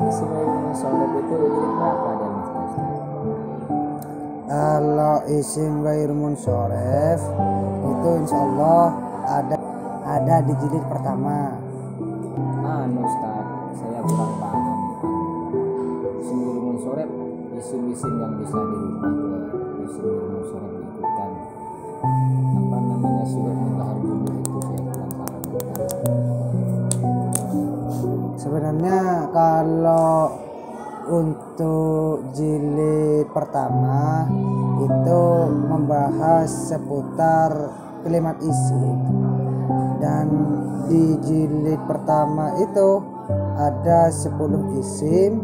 Isim ghairul munsharif itu jilid berapa dia Mas? Kalau isim ghairul munsharif itu insyaallah ada di jilid pertama. Ustaz, saya kurang paham. Isim ghairul munsharif isim-isim yang bisa dirubah ke isim ghairul munsharif diikutkan apa namanya sifat mutahar jumlah itu saya kurang paham. Sebenarnya kalau untuk jilid pertama itu membahas seputar kalimat isim, dan di jilid pertama itu ada 10 isim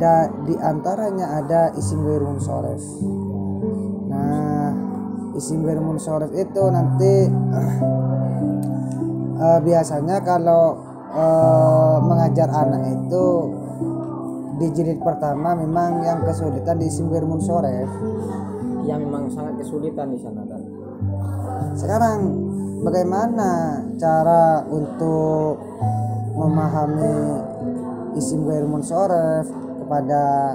dan diantaranya ada isim ghairul munsharif. Nah, isim ghairul munsharif itu nanti biasanya kalau mengajar anak itu di jilid pertama memang yang kesulitan di isim ghairul munsharif. Yang memang sangat kesulitan di sana kan. Sekarang bagaimana cara untuk memahami isim ghairul munsharif kepada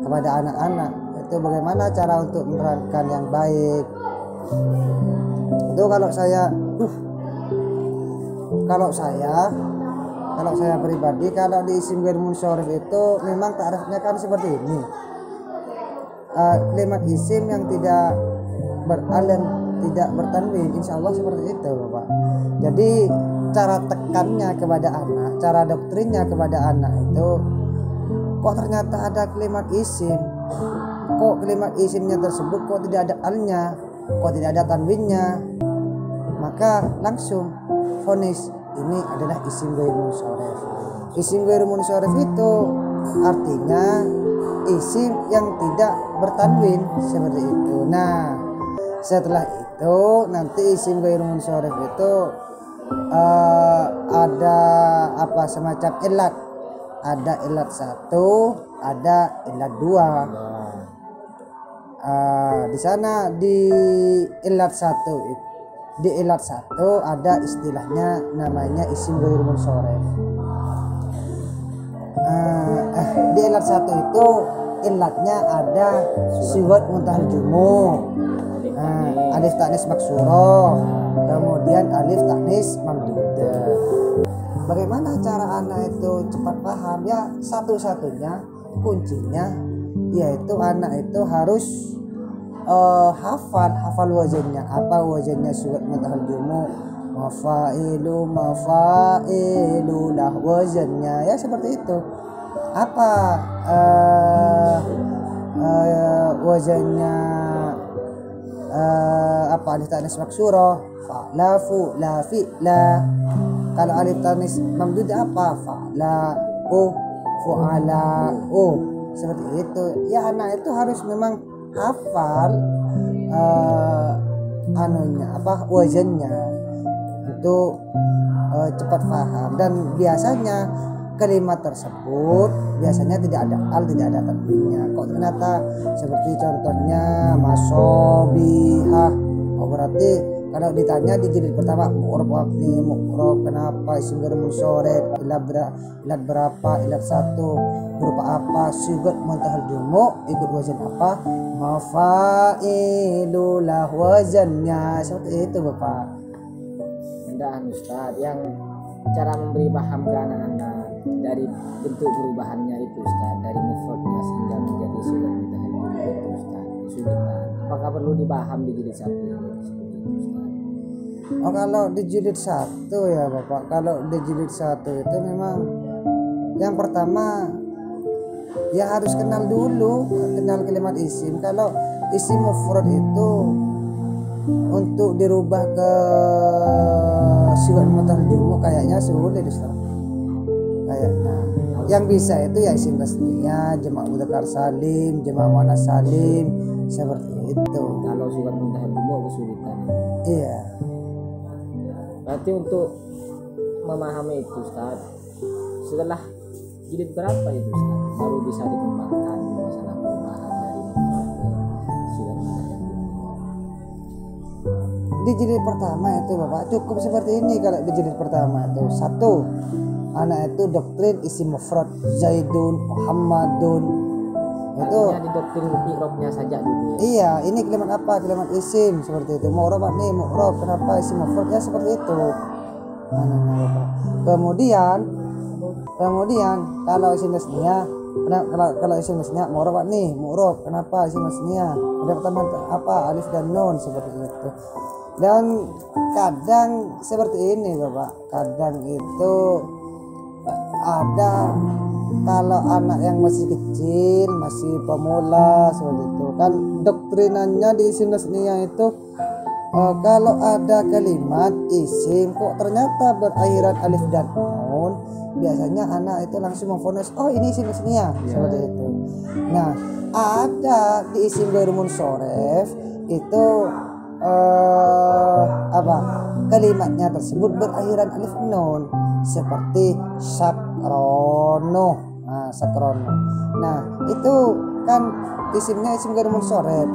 kepada anak-anak itu, bagaimana cara untuk menerangkan yang baik itu? Kalau saya pribadi, kalau di isim ghairul munsharif itu memang ta'rifnya kan seperti ini. Kalimat isim yang tidak beralin, tidak bertanwin, insya Allah seperti itu Bapak. Jadi cara tekannya kepada anak, cara doktrinnya kepada anak itu, kok ternyata ada kalimat isim, kok kalimat isimnya tersebut kok tidak ada alnya, kok tidak ada tanwinnya, maka langsung vonis ini adalah isim ghairul munsharif. Isim ghairul munsharif itu artinya isim yang tidak bertanwin, seperti itu. Nah, setelah itu nanti isim ghairul munsharif itu ada semacam ilat. Ada ilat 1, ada ilat 2. Di sana di ilat 1 ada istilahnya namanya isim ghairul munsharif. Di ilat 1 itu ilatnya ada siwat muntahal jumu, alif taknis maksurah, kemudian alif taknis mamdudah. Bagaimana cara anak itu cepat paham? Ya satu-satunya kuncinya yaitu anak itu harus hafal wazannya. Apa wazannya siwat muntahal jumu? Mafailu lah wazannya, ya seperti itu. Apa wazannya alif tanis maksurah? Fa'lafu la fi'la. Kalau alif tanis mamdud apa? Fa'la'u fu'ala'u, seperti itu. Ya anak itu harus memang hafal wazannya untuk cepat paham. Dan biasanya kalimat tersebut biasanya tidak ada al, tidak ada tanwinnya. Kok ternyata seperti contohnya masobihah, berarti kalau ditanya di jilid pertama mu'rab kenapa isim ghairul munsharif, ilat berapa, ilat 1 berupa apa, sigat muntahal jumu ikut wazan apa, mafailu lah wazannya, seperti itu Bapak. Mudah Ustaz, yang cara memberi paham ke anak-anak dari bentuk perubahannya itu Ustaz, dari mufradnya sehingga menjadi sigat muntahal jumu itu Ustaz, kesulitan. Apakah perlu dipaham di jilid 1 Oh, kalau di jilid 1 ya Bapak, kalau di jilid 1 itu memang yang pertama ya harus kenal kalimat isim. Kalau isim mufrad itu untuk dirubah ke siwat muntahal jumu kayaknya sulit Ustaz. Kayaknya yang bisa itu ya isim tasniyah, jamak mudzakkar salim, jamak muannas salim, seperti itu. Kalau siwat muntahal jumu kesulitan. Iya. Berarti untuk memahami itu Ustaz, setelah jilid berapa itu Ustaz baru bisa dikembangkan masalah perubahan dari mufrad ke siwat muntahal jumu? Di jilid pertama itu Bapak cukup seperti ini. Kalau di jilid pertama itu 1 anak itu doktrin isim mufrad Zaidun, Muhammadun. Itu artinya di doktrin i'rabnya saja dulu ya. iya, ini kalimat apa? Kalimat isim seperti itu. Mu'rab nih, mu'rab kenapa isim mufrad ya seperti itu. Kemudian kalau isim tasniyah, kalau isim tasniyah mu'rab nih, mu'rab kenapa isim tasniyah? Ada pertama apa? Alif dan nun seperti itu. Dan kadang seperti ini Bapak, kadang itu ada kalau anak yang masih kecil, masih pemula seperti itu kan doktrinannya di isim tasniyah itu kalau ada kalimat isim kok ternyata berakhiran alif dan nun, biasanya anak itu langsung memfonis oh ini isim tasniyah seperti itu. Nah ada di isim ghair munsharif itu kalimatnya tersebut berakhiran alif nun seperti sakrono. Sakrono. Nah itu kan isimnya isim ghair munsharif,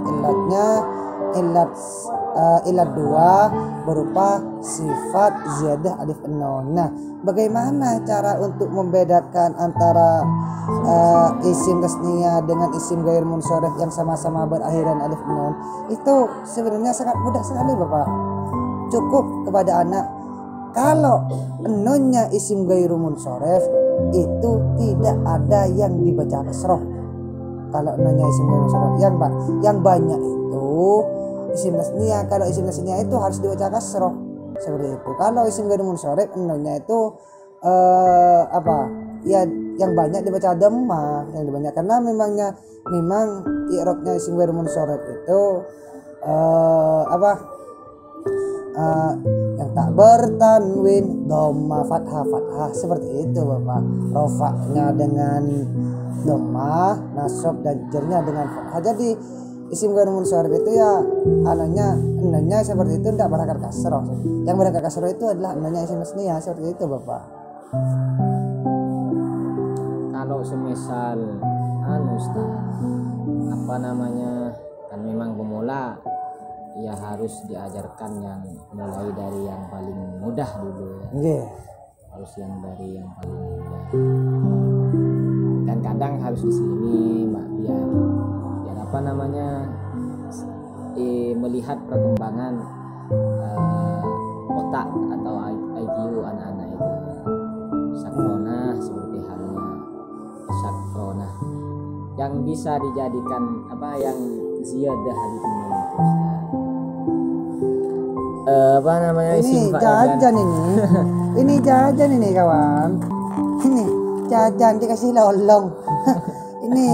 ilat dua berupa sifat ziyadah alif nun. Nah bagaimana cara untuk membedakan antara isim tasniyah dengan isim ghair munsharif yang sama-sama berakhiran alif nun? Itu sebenarnya sangat mudah sekali Bapak. Cukup kepada anak kalau nunnya isim ghair munsharif itu tidak ada yang dibaca kasroh. Kalau nunnya isim ghair munsharif yang banyak itu isim tasniyah. Kalau isim tasniyah itu harus dibaca kasroh seperti itu. Kalau isim ghair munsharif nunnya itu ya yang banyak dibaca dhammah, yang banyak karena memang i'rabnya isim ghair munsharif itu yang tak bertanwin dhamma fathah seperti itu Bapak. Rofaknya dengan dhammah, nasab dan jarnya dengan fathah. Jadi isim ghair munsharif itu ya ananya seperti itu, tidak berangkat kasroh. Yang berangkat kasroh itu adalah ananya isim tasniyah seperti itu Bapak. Kalau semisal Ustaz, kan memang pemula ya harus diajarkan yang mulai dari yang paling mudah dulu ya. Harus yang dari yang paling mudah, dan kadang harus di sini biar melihat perkembangan otak atau IQ anak-anak itu. Sakrona seperti halnya sakrona yang bisa dijadikan yang ziyadah alif nun itu. Ini jajan ini jajan ini kawan, ini jajan dikasih lolong. Ini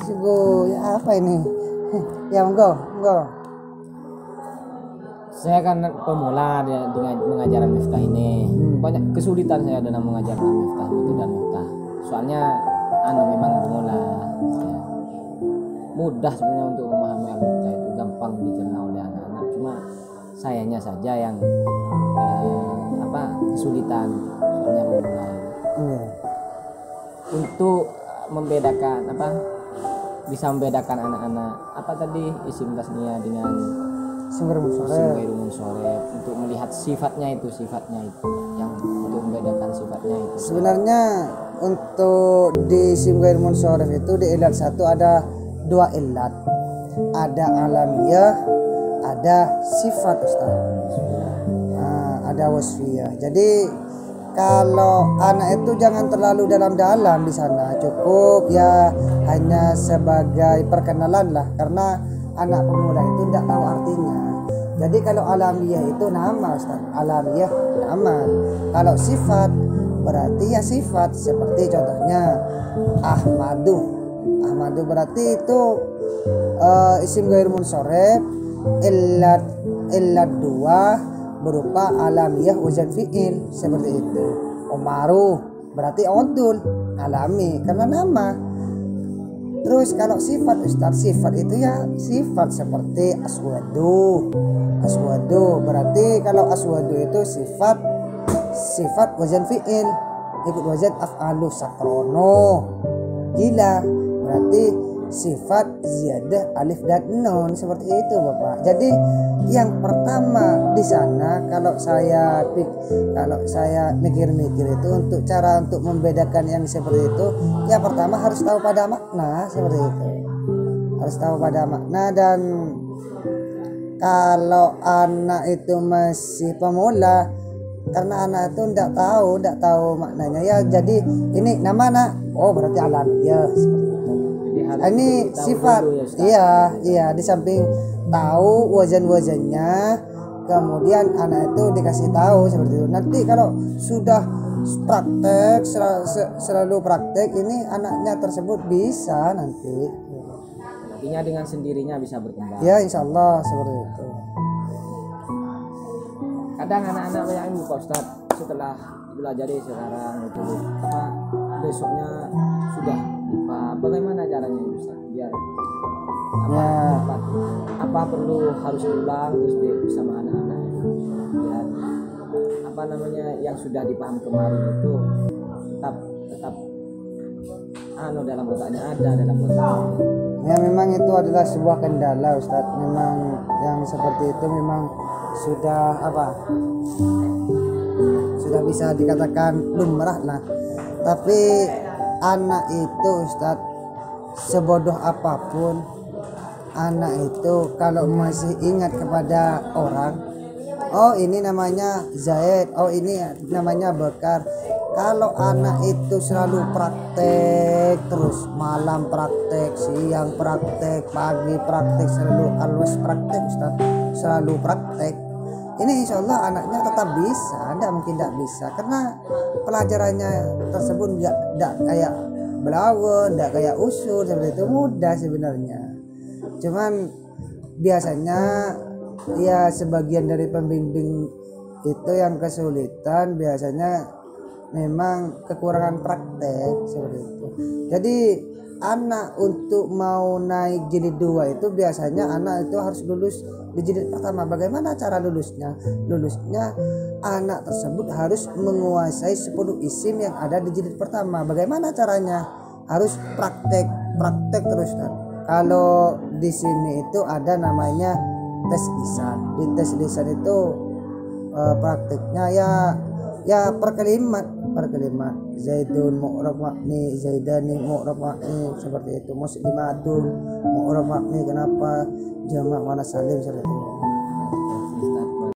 sungguh ya apa ini ya enggak saya kan pemula dengan mengajar Miftah ini. Banyak kesulitan saya dalam mengajar Miftah itu dan Miftah, soalnya memang pemula ya. Mudah sebenarnya untuk memahami Miftah itu, gampang dicerna oleh anak-anak, cuma sayanya saja yang kesulitan soalnya pemula untuk membedakan bisa membedakan anak-anak isim tasniyah dengan isim ghair munsharif untuk melihat sifatnya itu yang untuk membedakan sifatnya itu. Sebenarnya untuk di isim ghair munsharif itu di ilat satu ada dua ilat, ada alamiah, ada sifat Ustaz. Ada wasfiyah. Jadi kalau anak itu jangan terlalu dalam-dalam di sana, cukup ya hanya sebagai perkenalan lah, karena anak pemula itu tidak tahu artinya. Jadi kalau alamiah itu nama Ustaz, alamiah nama. Kalau sifat berarti ya sifat, seperti contohnya Ahmadu berarti itu isim ghair munsharif illat dua berupa alamiah wazan fi'il seperti itu. Umaru berarti odul alami karena nama. Terus kalau sifat Ustaz, sifat itu ya sifat seperti aswadu berarti kalau aswadu itu sifat wazan fi'il ikut wazan af'alu. Sakrono gila berarti sifat ziyadah alif dan nun seperti itu Bapak. Jadi yang pertama di sana kalau saya mikir-mikir itu untuk cara untuk membedakan yang seperti itu, ya pertama harus tahu pada makna seperti itu. Harus tahu pada makna. Dan kalau anak itu masih pemula, karena anak itu tidak tahu maknanya ya, jadi ini nama anak, oh berarti alam ya seperti itu. Ini sifat iya di samping tahu wazan-wazannya, kemudian anak itu dikasih tahu seperti itu. Nanti kalau sudah praktek selalu praktek, ini anaknya tersebut bisa nanti artinya dengan sendirinya bisa berkembang ya, insya Allah seperti itu. Kadang anak-anak yang ini Pak Ustadz setelah belajar sekarang itu besoknya sudah lupa. Bagaimana caranya Ustaz biar apa perlu harus ulang terus bersama anak-anak biar yang sudah dipaham kemarin itu tetap dalam otaknya dalam otaknya. Ya memang itu adalah sebuah kendala Ustadz. Memang yang seperti itu memang sudah bisa dikatakan lumrah lah. Tapi anak itu Ustadz, sebodoh apapun anak itu kalau masih ingat kepada orang, oh ini namanya Zaid, oh ini namanya Bakar. Kalau anak itu selalu praktek terus, malam praktek, siang praktek, pagi praktek, selalu always praktek Ustaz, selalu praktek, ini insya Allah anaknya tetap bisa. Tidak mungkin tidak bisa, karena pelajarannya tersebut tidak kayak belawon, tidak kayak usul seperti itu, mudah sebenarnya. Cuman biasanya ya sebagian dari pembimbing itu yang kesulitan biasanya memang kekurangan praktek seperti itu. Jadi anak untuk mau naik jilid 2 itu biasanya anak itu harus lulus di jilid pertama. Bagaimana cara lulusnya? Lulusnya anak tersebut harus menguasai 10 isim yang ada di jilid pertama. Bagaimana caranya? Harus praktek terus kan. Kalau di sini itu ada namanya tes lisan. Di tes lisan itu prakteknya ya per kalimat Zaidun mu'rab mabni, Zaidani mu'rab mabni, seperti itu. Muslimatun mu'rab mabni, kenapa jamak mana salim seperti itu.